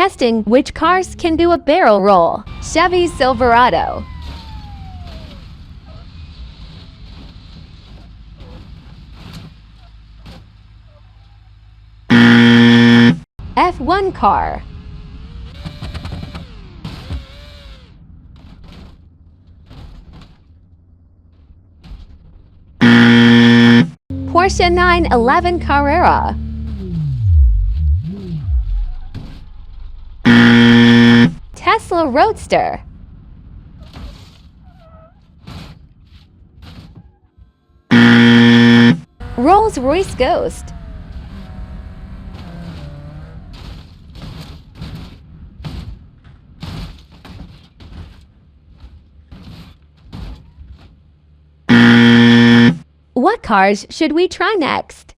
Testing which cars can do a barrel roll. Chevy Silverado. F1 car. Porsche 911 Carrera. Tesla Roadster. Rolls-Royce Ghost. What cars should we try next?